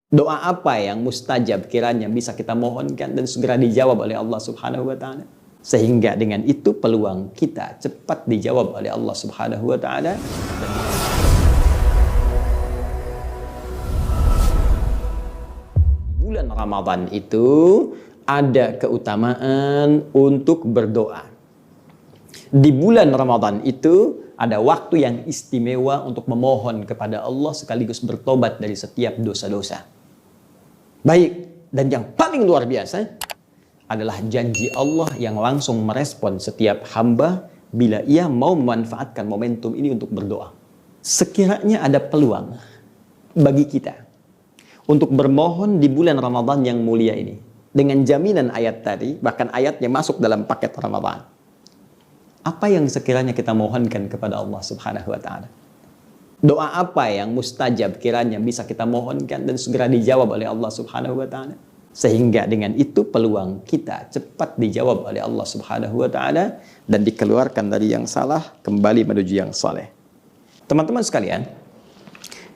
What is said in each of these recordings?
Doa apa yang mustajab kiranya bisa kita mohonkan dan segera dijawab oleh Allah Subhanahu wa taala. Sehingga dengan itu peluang kita cepat dijawab oleh Allah Subhanahu wa taala. Bulan Ramadan itu ada keutamaan untuk berdoa. Di bulan Ramadan itu ada waktu yang istimewa untuk memohon kepada Allah sekaligus bertobat dari setiap dosa-dosa. Baik, dan yang paling luar biasa adalah janji Allah yang langsung merespon setiap hamba bila ia mau memanfaatkan momentum ini untuk berdoa. Sekiranya ada peluang bagi kita untuk bermohon di bulan Ramadan yang mulia ini, dengan jaminan ayat tadi, bahkan ayatnya masuk dalam paket Ramadan. Apa yang sekiranya kita mohonkan kepada Allah Subhanahu wa taala? Doa apa yang mustajab kiranya bisa kita mohonkan dan segera dijawab oleh Allah Subhanahu wa taala? Sehingga dengan itu peluang kita cepat dijawab oleh Allah Subhanahu wa taala dan dikeluarkan dari yang salah kembali menuju yang saleh. Teman-teman sekalian,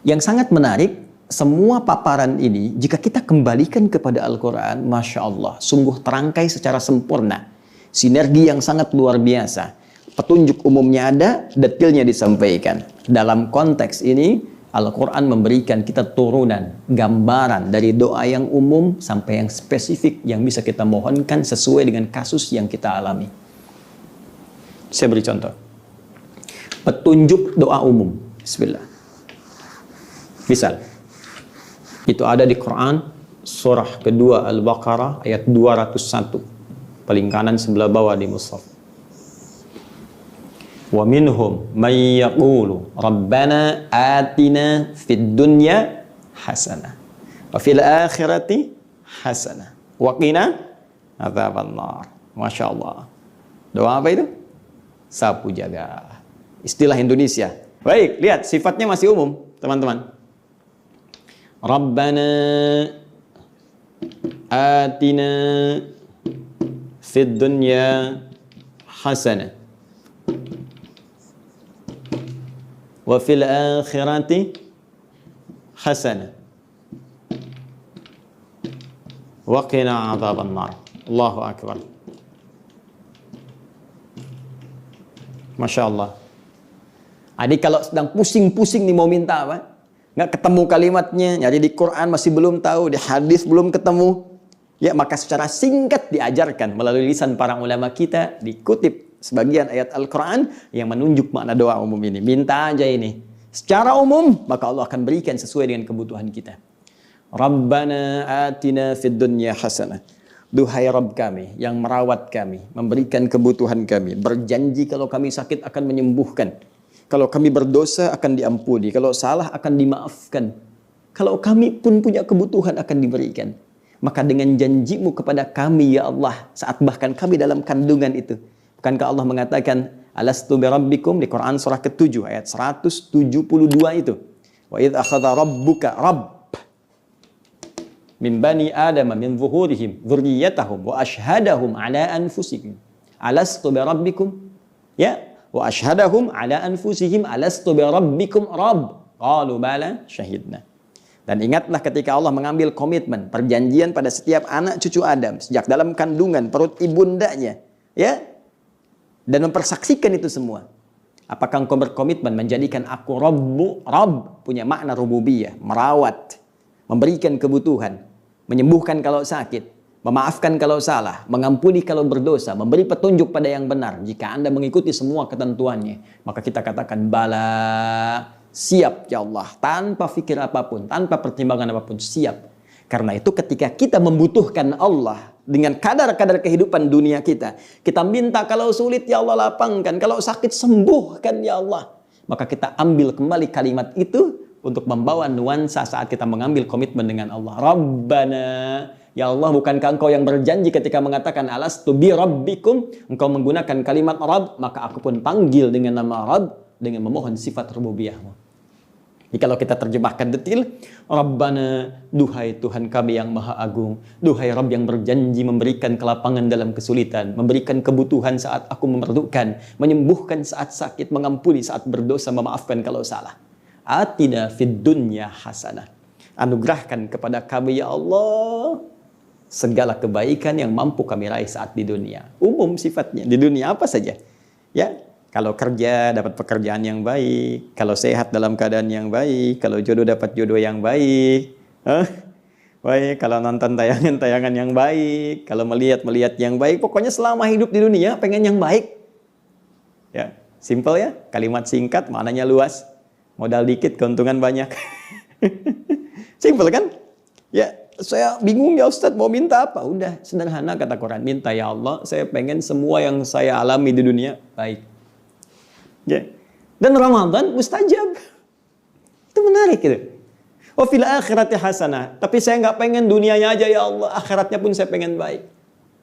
yang sangat menarik, semua paparan ini jika kita kembalikan kepada Al-Qur'an, Masya Allah, sungguh terangkai secara sempurna. Sinergi yang sangat luar biasa. Petunjuk umumnya ada, detailnya disampaikan. Dalam konteks ini, Al-Quran memberikan kita turunan, gambaran dari doa yang umum sampai yang spesifik yang bisa kita mohonkan sesuai dengan kasus yang kita alami. Saya beri contoh. Petunjuk doa umum. Bismillah. Misal, itu ada di Quran, surah kedua Al-Baqarah, ayat 201. Paling kanan sebelah bawah di mushaf. Wa minhum may yaqulu rabbana atina fid dunya hasanah wa fil akhirati hasanah wa qina adzabannar. Masya Allah. Doa apa itu? Sapu jaga. Istilah Indonesia. Baik, lihat sifatnya masih umum, teman-teman. Rabbana atina fid dunya hasanah wa fil akhirati hasanah wa qina adzabannar. Allahu akbar. Masya Allah. Adik kalau sedang pusing-pusing nih mau minta apa, nggak ketemu kalimatnya, nyari di Quran masih belum tahu, di hadis belum ketemu, ya maka secara singkat diajarkan melalui lisan para ulama kita, dikutip sebagian ayat Al-Quran yang menunjuk makna doa umum ini. Minta aja ini. Secara umum, maka Allah akan berikan sesuai dengan kebutuhan kita. Rabbana atina fid dunya hasanah. Duhai Rabb kami yang merawat kami, memberikan kebutuhan kami, berjanji kalau kami sakit akan menyembuhkan. Kalau kami berdosa akan diampuni. Kalau salah akan dimaafkan. Kalau kami pun punya kebutuhan akan diberikan. Maka dengan janjimu kepada kami ya Allah, saat bahkan kami dalam kandungan itu, bukankah Allah mengatakan alastu birabbikum di Quran surah ke-7 ayat 172 itu. Wa idz akhadha rabbuka rabb min bani adama min zuhurihim dzurriyyatahum wa ashhadahum ala anfusihim alastu birabbikum ya wa ashhadahum ala anfusihim alastu birabbikum rabb qalu bala syahidna. Dan ingatlah ketika Allah mengambil komitmen perjanjian pada setiap anak cucu Adam sejak dalam kandungan perut ibundanya, ya, dan mempersaksikan itu semua. Apakah engkau berkomitmen menjadikan aku Rabbu? Rabb punya makna rububiyah, merawat, memberikan kebutuhan, menyembuhkan kalau sakit, memaafkan kalau salah, mengampuni kalau berdosa, memberi petunjuk pada yang benar. Jika Anda mengikuti semua ketentuannya, maka kita katakan bala, siap ya Allah, tanpa fikir apapun, tanpa pertimbangan apapun, siap. Karena itu ketika kita membutuhkan Allah dengan kadar-kadar kehidupan dunia kita minta kalau sulit ya Allah lapangkan, kalau sakit sembuhkan ya Allah. Maka kita ambil kembali kalimat itu untuk membawa nuansa saat kita mengambil komitmen dengan Allah. Rabbana, ya Allah, bukankah engkau yang berjanji ketika mengatakan alastu bi rabbikum, engkau menggunakan kalimat Rabb, maka aku pun panggil dengan nama Rabb dengan memohon sifat rububiyahmu. Jadi kalau kita terjemahkan detil, Rabbana, duhai Tuhan kami yang maha agung, duhai Rabb yang berjanji memberikan kelapangan dalam kesulitan, memberikan kebutuhan saat aku memerlukan, menyembuhkan saat sakit, mengampuni saat berdosa, memaafkan kalau salah. Atina fid dunya hasanah. Anugerahkan kepada kami ya Allah segala kebaikan yang mampu kami raih saat di dunia. Umum sifatnya, di dunia apa saja. Ya, kalau kerja dapat pekerjaan yang baik, kalau sehat dalam keadaan yang baik, kalau jodoh dapat jodoh yang baik. Baik, kalau nonton tayangan-tayangan yang baik, kalau melihat yang baik, pokoknya selama hidup di dunia pengen yang baik. Ya, simple ya, kalimat singkat, maknanya luas. Modal dikit, keuntungan banyak. Simple kan? Ya, saya bingung ya Ustadz mau minta apa? Udah sederhana kata Quran, minta ya Allah, saya pengen semua yang saya alami di dunia baik. Ya. Dan Ramadan mustajab. Itu menarik gitu. Wa fil akhirati hasanah. Tapi saya nggak pengen dunianya aja ya Allah, akhiratnya pun saya pengen baik.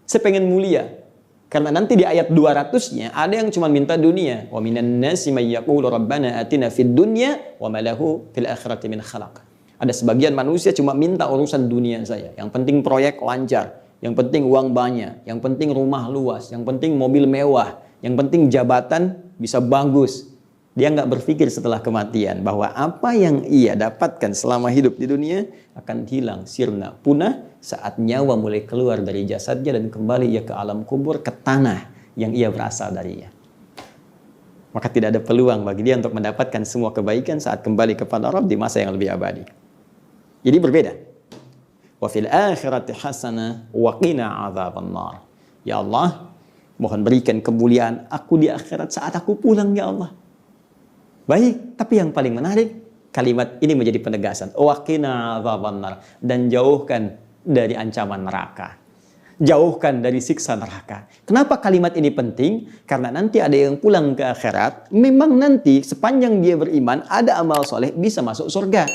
Saya pengen mulia. Karena nanti di ayat 200-nya ada yang cuma minta dunia. Wa minan nasi may yaqulu rabbana atina fid dunya wa ma lahu fil akhirati min khalaq. Ada sebagian manusia cuma minta urusan dunia saya. Yang penting proyek lancar, yang penting uang banyak, yang penting rumah luas, yang penting mobil mewah, yang penting jabatan bisa bagus. Dia nggak berpikir setelah kematian bahwa apa yang ia dapatkan selama hidup di dunia akan hilang, sirna, punah saat nyawa mulai keluar dari jasadnya dan kembali ia ke alam kubur, ke tanah yang ia berasal darinya. Maka tidak ada peluang bagi dia untuk mendapatkan semua kebaikan saat kembali kepada Rabb di masa yang lebih abadi. Jadi berbeda. Wa fil akhirati hasanah wa qina adzabannar. Ya Allah, mohon berikan kemuliaan aku di akhirat saat aku pulang ya Allah. Baik, tapi yang paling menarik kalimat ini menjadi penegasan. Wa qina adzabannar, dan jauhkan dari ancaman neraka. Jauhkan dari siksa neraka. Kenapa kalimat ini penting? Karena nanti ada yang pulang ke akhirat, memang nanti sepanjang dia beriman ada amal soleh bisa masuk surga.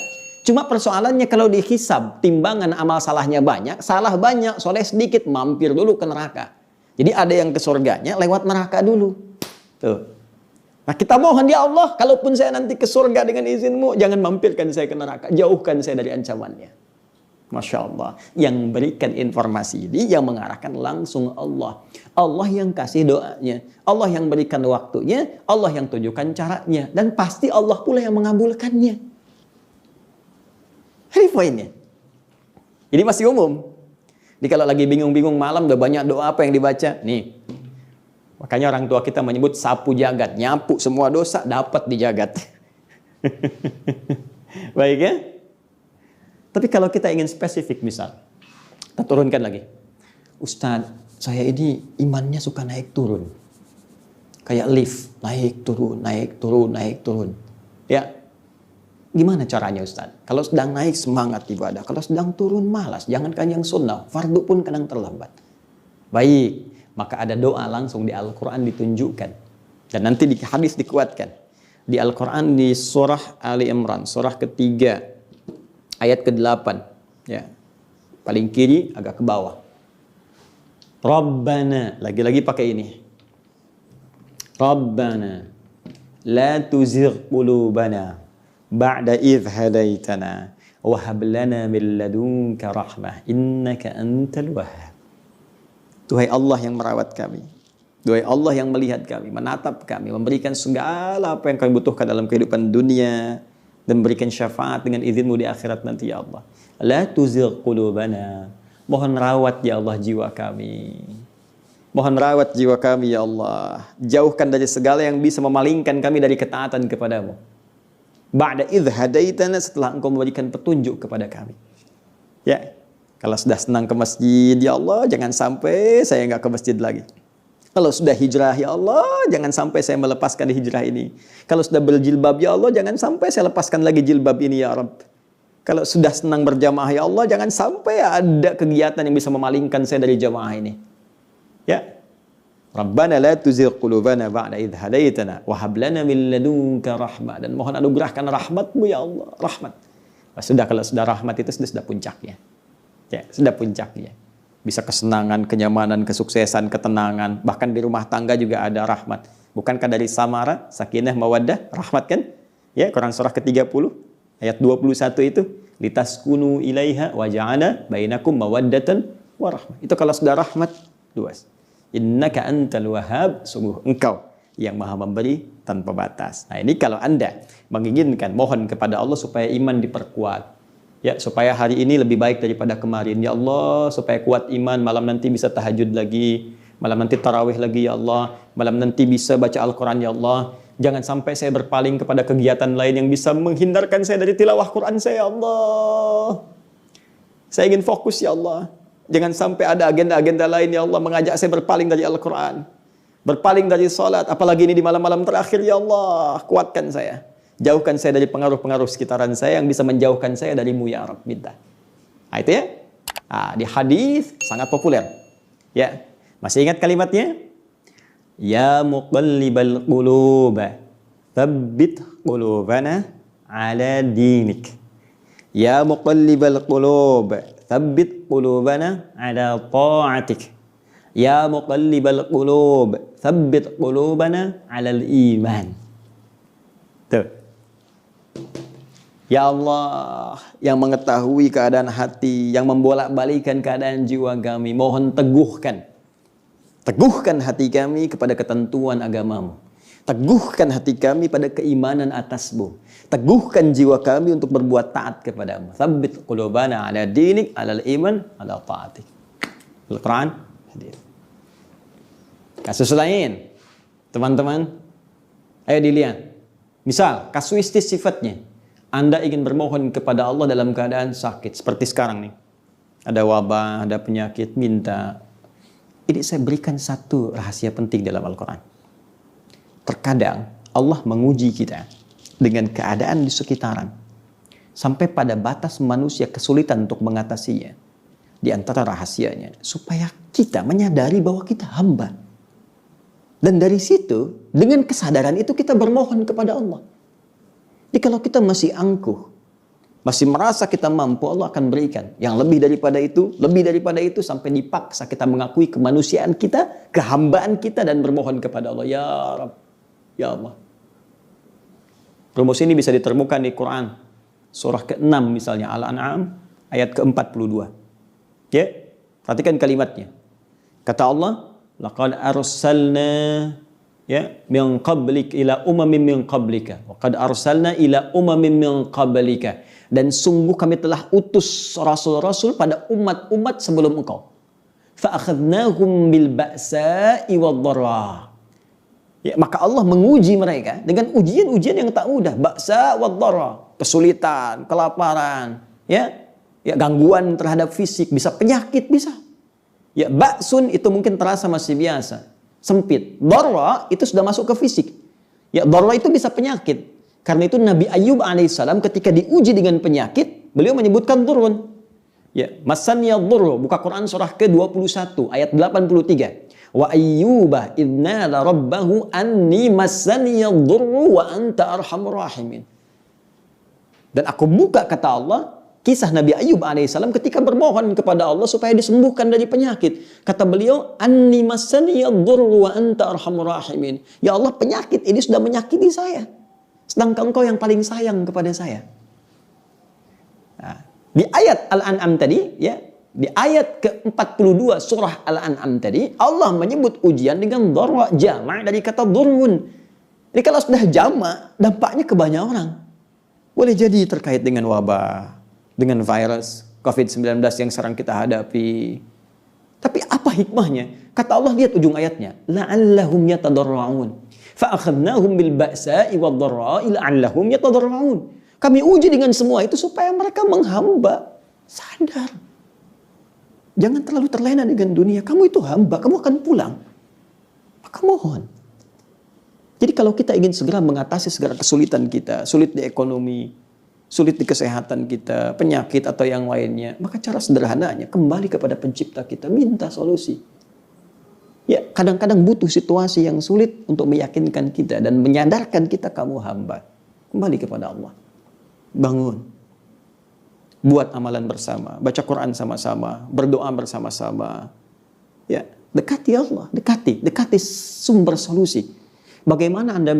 Cuma persoalannya kalau dihisab, timbangan amal salahnya banyak, salah banyak, soleh sedikit, mampir dulu ke neraka. Jadi ada yang ke surganya lewat neraka dulu. Tuh. Nah kita mohon ya Allah, kalaupun saya nanti ke surga dengan izinmu, jangan mampirkan saya ke neraka, jauhkan saya dari ancamannya. Masya Allah. Yang berikan informasi ini, yang mengarahkan langsung Allah. Allah yang kasih doanya, Allah yang berikan waktunya, Allah yang tunjukkan caranya, dan pasti Allah pula yang mengabulkannya. Ini poinnya. Ini masih umum. Jadi kalau lagi bingung-bingung malam udah banyak doa apa yang dibaca? Nih. Makanya orang tua kita menyebut sapu jagat, nyapu semua dosa dapat di jagat. Baik ya? Tapi kalau kita ingin spesifik misal, kita turunkan lagi. Ustadz, saya ini imannya suka naik turun. Kayak lift, naik turun, naik turun, naik turun. Ya. Gimana caranya Ustadz? Kalau sedang naik semangat ibadah, kalau sedang turun malas, jangankan yang sunnah, fardu pun kadang terlambat. Baik, maka ada doa langsung di Al-Quran ditunjukkan. Dan nanti di hadis dikuatkan. Di Al-Quran di surah Ali Imran, surah ketiga, ayat ke-8. Ya. Paling kiri agak ke bawah. Rabbana, lagi-lagi pakai ini. Rabbana, la tuzigh qulubana ba'da idh hadaitana wa hab lana min ladunka rahmah innaka antal wahhab. Duhai Allah yang merawat kami, duhai Allah yang melihat kami, menatap kami, memberikan segala apa yang kami butuhkan dalam kehidupan dunia dan memberikan syafaat dengan izinmu di akhirat nanti ya Allah. La tuzigh qulubana, mohon rawat ya Allah jiwa kami. Mohon rawat jiwa kami ya Allah. Jauhkan dari segala yang bisa memalingkan kami dari ketaatan kepadamu. Ba'da idh hadaitana, setelah engkau memberikan petunjuk kepada kami. Ya, kalau sudah senang ke masjid, ya Allah, jangan sampai saya nggak ke masjid lagi. Kalau sudah hijrah, ya Allah, jangan sampai saya melepaskan hijrah ini. Kalau sudah berjilbab, ya Allah, jangan sampai saya lepaskan lagi jilbab ini, ya Rabb. Kalau sudah senang berjamaah, ya Allah, jangan sampai ada kegiatan yang bisa memalingkan saya dari jamaah ini. Ya. Rabbana la tuzigh qulubana ba'da idh hadaitana wa hab lana min ladunka rahmah, dan mohon anugerahkan rahmatmu ya Allah, rahmat. Sudah, kalau sudah rahmat itu sudah puncaknya. Ya, sudah puncaknya. Bisa kesenangan, kenyamanan, kesuksesan, ketenangan, bahkan di rumah tangga juga ada rahmat. Bukankah dari samara, sakinah, mawaddah, rahmat kan? Ya, Quran surah ke-30 ayat 21 itu, litaskunu ilaiha wa ja'ala bainakum mawaddatan wa rahmah. Itu kalau sudah rahmat luas. Innaka antal wahhab, sungguh engkau yang maha memberi tanpa batas. Nah ini kalau Anda menginginkan, mohon kepada Allah supaya iman diperkuat. Ya, supaya hari ini lebih baik daripada kemarin. Ya Allah, supaya kuat iman, malam nanti bisa tahajud lagi, malam nanti tarawih lagi ya Allah, malam nanti bisa baca Al-Quran ya Allah. Jangan sampai saya berpaling kepada kegiatan lain yang bisa menghindarkan saya dari tilawah Quran saya ya Allah. Saya ingin fokus ya Allah. Jangan sampai ada agenda-agenda lain ya Allah mengajak saya berpaling dari Al-Quran, berpaling dari salat, apalagi ini di malam-malam terakhir ya Allah. Kuatkan saya. Jauhkan saya dari pengaruh-pengaruh sekitaran saya yang bisa menjauhkan saya darimu ya Rabb. Minta. Nah, itu ya. Di hadis sangat populer. Ya. Masih ingat kalimatnya? Ya muqallibal qulub, tsabbit qulubana ala dinik. Ya muqallibal qulub, tsabbit qulubana ala ta'atik. Ya muqallibal qulub, tsabbit qulubana ala al-iman. Tuh. Ya Allah, yang mengetahui keadaan hati, yang membolak-balikan keadaan jiwa kami, mohon teguhkan hati kami kepada ketentuan agamamu. Teguhkan hati kami pada keimanan atasmu. Teguhkan jiwa kami untuk berbuat taat kepadamu. Tsabbit qulubana ala dinik, ala iman, ala ta'atik. Al-Quran, hadis. Kasus lain, teman-teman, ayo dilihat. Misal, kasuistis sifatnya. Anda ingin bermohon kepada Allah dalam keadaan sakit. Seperti sekarang nih. Ada wabah, ada penyakit, minta. Ini saya berikan satu rahasia penting dalam Al-Quran. Terkadang Allah menguji kita dengan keadaan di sekitaran. Sampai pada batas manusia kesulitan untuk mengatasinya. Di antara rahasianya. Supaya kita menyadari bahwa kita hamba. Dan dari situ, dengan kesadaran itu kita bermohon kepada Allah. Jadi kalau kita masih angkuh, masih merasa kita mampu, Allah akan berikan. Yang lebih daripada itu sampai dipaksa kita mengakui kemanusiaan kita, kehambaan kita dan bermohon kepada Allah. Ya Rabb, ya Allah. Rumus ini bisa ditemukan di Quran. Surah ke-6 misalnya, Al-An'am, ayat ke-42. Ya, perhatikan kalimatnya. Kata Allah, laqad arsalna min qablik ila umamin min qablika wa qad arsalna ila umamin min qablika, dan sungguh kami telah utus rasul-rasul pada umat-umat sebelum engkau. Fa akhadnahum bil ba'sa'i wad-dharra. Ya, maka Allah menguji mereka dengan ujian-ujian yang tak mudah. Ba'sa wad-dharra, kesulitan, kelaparan, ya gangguan terhadap fisik, bisa penyakit, bisa. Ya, ba'sun itu mungkin terasa masih biasa, sempit. Dharra itu sudah masuk ke fisik. Ya, dharra itu bisa penyakit. Karena itu Nabi Ayyub alaihissalam ketika diuji dengan penyakit, beliau menyebutkan durun. Ya, masaniyad dhurru, buka Quran surah ke-21 ayat 83. Wa ayyuba idnala rabbahu anni masaniyad dhurru wa anta arhamur rahimin. Dan aku buka, kata Allah, kisah Nabi Ayyub alaihissalam ketika bermohon kepada Allah supaya disembuhkan dari penyakit. Kata beliau, anni masaniyad dhurru wa anta arhamur rahimin. Ya Allah, penyakit ini sudah menyakiti saya. Sedangkan engkau yang paling sayang kepada saya. Nah, di ayat Al-An'am tadi, ya, di ayat ke-42 surah Al-An'am tadi, Allah menyebut ujian dengan dharra, jama' dari kata dhurrun. Jadi kalau sudah jama', dampaknya ke banyak orang. Boleh jadi terkait dengan wabah, dengan virus COVID-19 yang sekarang kita hadapi. Tapi apa hikmahnya? Kata Allah, lihat ujung ayatnya. La'allahum yatadarra'un. Fa'akhadnahum bil ba'sa'i wad-dharra'i la'allahum yatadarra'un. Kami uji dengan semua itu supaya mereka menghamba, sadar. Jangan terlalu terlena dengan dunia. Kamu itu hamba, kamu akan pulang. Maka mohon. Jadi kalau kita ingin segera mengatasi segala kesulitan kita, sulit di ekonomi, sulit di kesehatan kita, penyakit atau yang lainnya, maka cara sederhananya kembali kepada pencipta kita, minta solusi. Ya, kadang-kadang butuh situasi yang sulit untuk meyakinkan kita dan menyadarkan kita kamu hamba. Kembali kepada Allah. Bangun. Buat amalan bersama, baca Quran sama-sama, berdoa bersama-sama. Ya, dekati Allah, dekati sumber solusi. Bagaimana Anda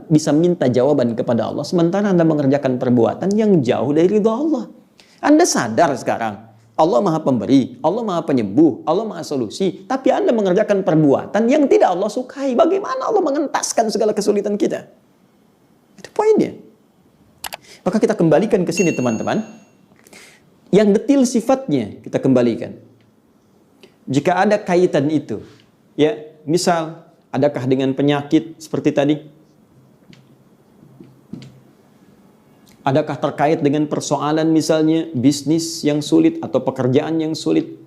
bisa minta jawaban kepada Allah sementara Anda mengerjakan perbuatan yang jauh dari ridha Allah? Anda sadar sekarang Allah Maha Pemberi, Allah Maha Penyembuh, Allah Maha Solusi, tapi Anda mengerjakan perbuatan yang tidak Allah sukai. Bagaimana Allah mengentaskan segala kesulitan kita? Itu poinnya. Maka kita kembalikan ke sini, teman-teman. Yang detil sifatnya kita kembalikan. Jika ada kaitan itu, ya, misal adakah dengan penyakit seperti tadi? Adakah terkait dengan persoalan misalnya bisnis yang sulit atau pekerjaan yang sulit?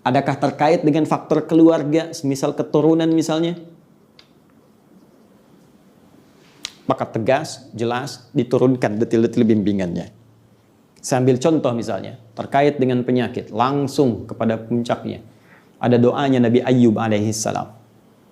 Adakah terkait dengan faktor keluarga, semisal keturunan misalnya? Maka tegas, jelas, diturunkan detil-detil bimbingannya. Saya ambil contoh misalnya, terkait dengan penyakit, langsung kepada puncaknya. Ada doanya Nabi Ayyub alaihissalam.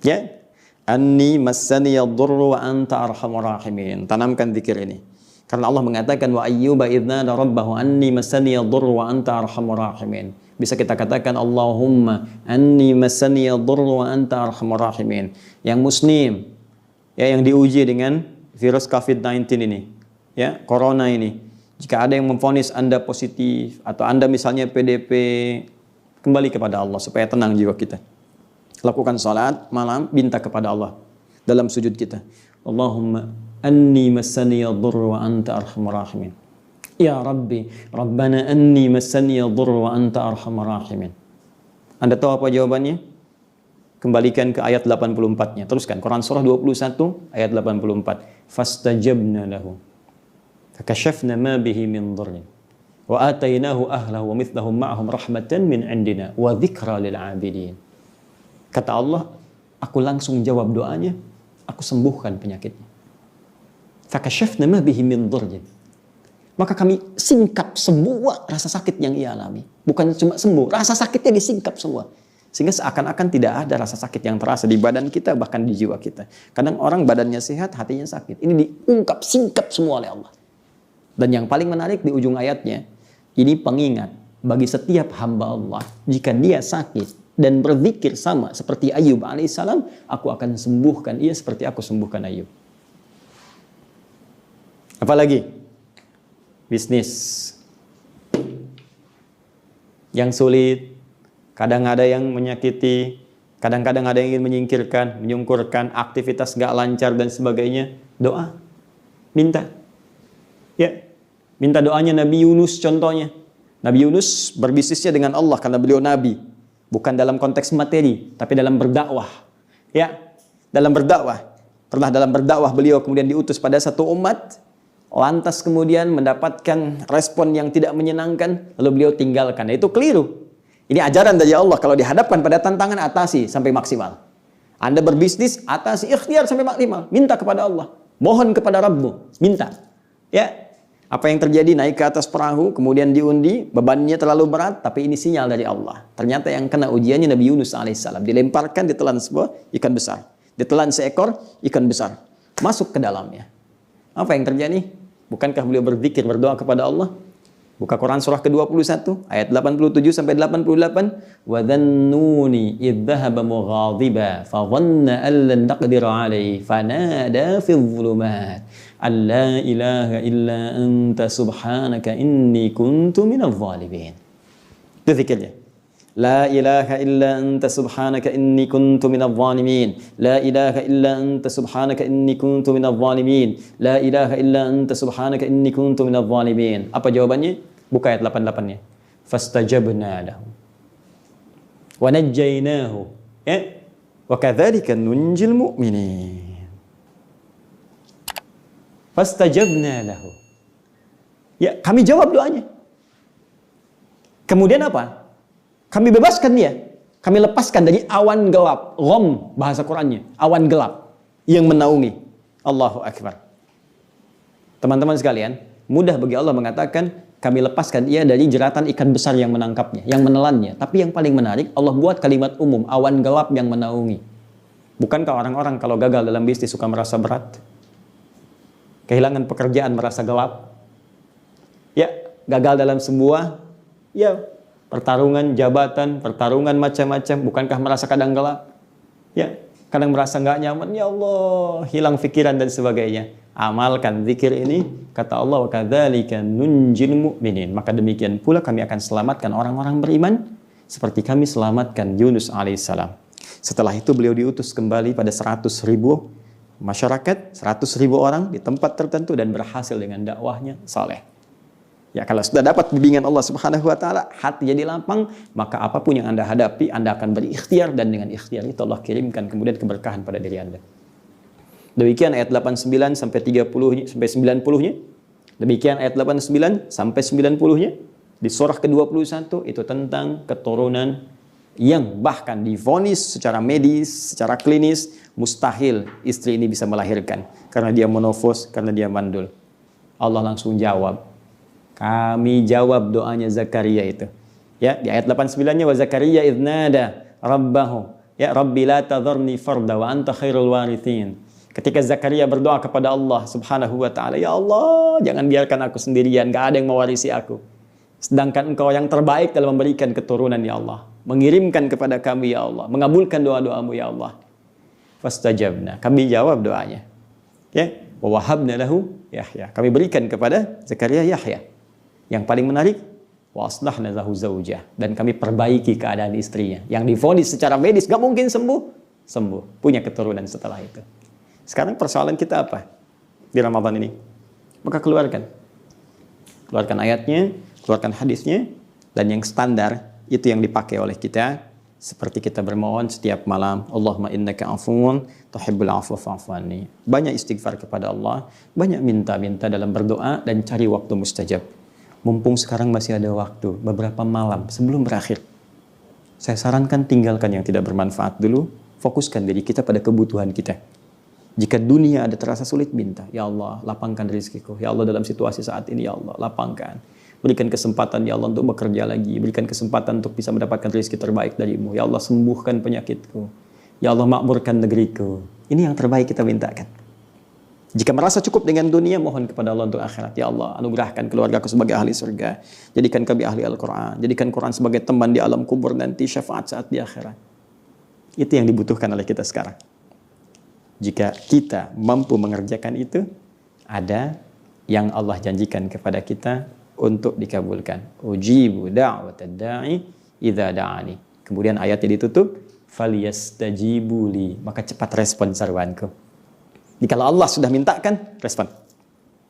Ya, Anni massaniyadurru wa anta arhamur rahimin. Tanamkan zikir ini. Karena Allah mengatakan wa ayyuba idznada rabbahu anni massaniyadurru wa anta arhamur rahimin. Bisa kita katakan Allahumma anni massaniyadurru wa anta arhamur rahimin. Yang muslim, ya, yang diuji dengan virus COVID-19 ini, ya, corona ini. Jika ada yang memvonis Anda positif atau Anda misalnya PDP, kembali kepada Allah supaya tenang jiwa kita. Lakukan salat malam, minta kepada Allah dalam sujud kita. Allahumma anni massani yadurru wa anta arhamur rahimin. Ya Rabbi, Rabbana anni massani yadurru wa anta arhamur rahimin. Anda tahu apa jawabannya? Kembalikan ke ayat 84-nya. Teruskan Quran surah 21 ayat 84. Fastajabna lahu. Fakashafna ma bihi min dhurrin wa atainahu ahlahu wa mithlahum ma'ahum rahmatan min indina wa dzikra lil 'abidin. Kata Allah, aku langsung jawab doanya, aku sembuhkan penyakitnya. Fakashafna ma bihi min dhurrin. Maka kami singkap semua rasa sakit yang ia alami. Bukan cuma sembuh, rasa sakitnya disingkap semua. Sehingga seakan-akan tidak ada rasa sakit yang terasa di badan kita, bahkan di jiwa kita. Kadang orang badannya sehat, hatinya sakit. Ini diungkap, singkap semua oleh Allah. Dan yang paling menarik di ujung ayatnya, ini pengingat bagi setiap hamba Allah. Jika dia sakit dan berzikir sama seperti Ayyub alaihissalam, aku akan sembuhkan ia seperti aku sembuhkan Ayyub. Apalagi? Bisnis yang sulit, kadang ada yang menyakiti, kadang-kadang ada yang ingin menyingkirkan, menyungkurkan, aktivitas gak lancar dan sebagainya. Doa, minta. Ya, minta doanya Nabi Yunus contohnya. Nabi Yunus berbisnisnya dengan Allah karena beliau Nabi. Bukan dalam konteks materi, tapi dalam berdakwah. Ya, dalam berdakwah. Pernah dalam berdakwah beliau kemudian diutus pada satu umat. Lantas kemudian mendapatkan respon yang tidak menyenangkan. Lalu beliau tinggalkan. Itu keliru. Ini ajaran dari Allah. Kalau dihadapkan pada tantangan, atasi sampai maksimal. Anda berbisnis, atasi, ikhtiar sampai maksimal. Minta kepada Allah. Mohon kepada Rabbmu. Minta. Ya. Apa yang terjadi? Naik ke atas perahu, kemudian diundi, bebannya terlalu berat, tapi ini sinyal dari Allah. Ternyata yang kena ujiannya Nabi Yunus alaihissalam. Dilemparkan, ditelan sebuah ikan besar. Ditelan seekor ikan besar. Masuk ke dalamnya. Apa yang terjadi? Bukankah beliau berzikir, berdoa kepada Allah? Buka Quran surah ke-21 ayat 87 sampai 88. Wa dhannuni idh dhahaba mughadiba fa dhanna an lan naqdir alayhi fanada fi dhulumat an la ilaha illa anta subhanaka inni kuntu minadh dhalimin. Itu zikirnya. La ilaha illa anta subhanaka inni kuntu minadh dhalimin. La ilaha illa anta subhanaka inni kuntu minadh dhalimin. La ilaha illa anta subhanaka inni kuntu minadh dhalimin. Apa jawabannya? Buka ayat 88-nya. Fastajabna lahu wa najjaynahu, ya, wa kadzalika nunjil mu'minin. Fastajabna lahu. Ya, kami jawab doanya. Kemudian apa? Kami bebaskan dia. Kami lepaskan dari awan gelap. Gham bahasa Qur'annya, awan gelap yang menaungi. Allahu Akbar. Teman-teman sekalian, mudah bagi Allah mengatakan kami lepaskan ia dari jeratan ikan besar yang menangkapnya, yang menelannya. Tapi yang paling menarik, Allah buat kalimat umum, awan gelap yang menaungi. Bukankah orang-orang kalau gagal dalam bisnis suka merasa berat? Kehilangan pekerjaan merasa gelap? Ya, gagal dalam sebuah, ya, pertarungan jabatan, pertarungan macam-macam, bukankah merasa kadang gelap? Ya, kadang merasa nggak nyaman, ya Allah, hilang pikiran dan sebagainya. Amalkan zikir ini, kata Allah, wa kadzalika nunjil mu'minin. Maka demikian pula kami akan selamatkan orang-orang beriman seperti kami selamatkan Yunus alaihissalam. Setelah itu beliau diutus kembali pada 100.000 masyarakat, 100.000 orang di tempat tertentu dan berhasil dengan dakwahnya saleh. Ya, kalau sudah dapat bimbingan Allah Subhanahu wa taala, hati jadi lapang, maka apapun yang Anda hadapi, Anda akan berikhtiar, dan dengan ikhtiar itu Allah kirimkan kemudian keberkahan pada diri Anda. Demikian ayat 89 sampai 30 sampai 90-nya. Demikian ayat 89 sampai 90-nya. Di surah ke-21 itu tentang keturunan yang bahkan divonis secara medis, secara klinis mustahil istri ini bisa melahirkan karena dia menofos, karena dia mandul. Allah langsung jawab. Kami jawab doanya Zakaria itu. Ya, di ayat 89-nya wa Zakaria idznada rabbahu, ya Rabbi la tadharni farda wa anta khairul warithin. Ketika Zakaria berdoa kepada Allah Subhanahu wa taala, ya Allah, jangan biarkan aku sendirian, enggak ada yang mewarisi aku. Sedangkan Engkau yang terbaik dalam memberikan keturunan, ya Allah. Mengirimkan kepada kami, ya Allah, mengabulkan doa-doamu, ya Allah. Fastajabna, kami jawab doanya. Ya, wa wahabna lahu Yahya. Kami berikan kepada Zakaria Yahya. Yang paling menarik, wa aslahna lahu zaujah, dan kami perbaiki keadaan istrinya yang divonis secara medis gak mungkin sembuh, punya keturunan setelah itu. Sekarang persoalan kita apa di Ramadan ini? Maka keluarkan ayatnya, keluarkan hadisnya, dan yang standar itu yang dipakai oleh kita, seperti kita bermohon setiap malam, Allahumma innaka afuwun tuhibbul afwa fa'fu anni. Banyak istighfar kepada Allah, banyak minta-minta dalam berdoa, dan cari waktu mustajab. Mumpung sekarang masih ada waktu, beberapa malam sebelum berakhir, saya sarankan tinggalkan yang tidak bermanfaat dulu, fokuskan diri kita pada kebutuhan kita. Jika dunia ada terasa sulit, minta, ya Allah lapangkan rezekiku, ya Allah dalam situasi saat ini, ya Allah lapangkan. Berikan kesempatan, ya Allah, untuk bekerja lagi, berikan kesempatan untuk bisa mendapatkan rezeki terbaik darimu, ya Allah sembuhkan penyakitku, ya Allah makmurkan negeriku. Ini yang terbaik kita mintakan. Jika merasa cukup dengan dunia, mohon kepada Allah untuk akhirat. Ya Allah, anugerahkan keluargaku sebagai ahli surga. Jadikan kami ahli Al-Quran. Jadikan Quran sebagai teman di alam kubur nanti, syafaat saat di akhirat. Itu yang dibutuhkan oleh kita sekarang. Jika kita mampu mengerjakan itu, ada yang Allah janjikan kepada kita untuk dikabulkan. Ujibu da'watad da'i idza da'ani. Kemudian ayatnya ditutup, falyastajibu li, maka cepat respon seruanku. Jika Allah sudah mintakan, respon.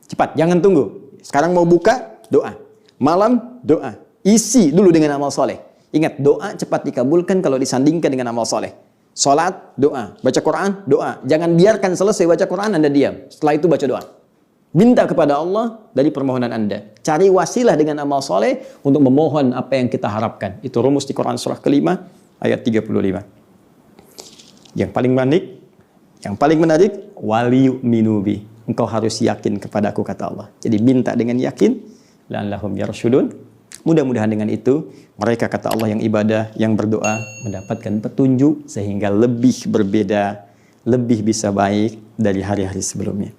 Cepat, jangan tunggu. Sekarang mau buka, doa. Malam, doa. Isi dulu dengan amal soleh. Ingat, doa cepat dikabulkan kalau disandingkan dengan amal soleh. Salat, doa. Baca Quran, doa. Jangan biarkan selesai baca Quran, Anda diam. Setelah itu baca doa. Minta kepada Allah dari permohonan Anda. Cari wasilah dengan amal soleh untuk memohon apa yang kita harapkan. Itu rumus di Quran surah ke-5, ayat 35. Yang paling menarik, waliyu'minu bi. Engkau harus yakin kepadaku, kata Allah. Jadi minta dengan yakin, la'allahum yarsyudun. Mudah-mudahan dengan itu, mereka, kata Allah, yang ibadah, yang berdoa, mendapatkan petunjuk sehingga lebih berbeda, lebih bisa baik dari hari-hari sebelumnya.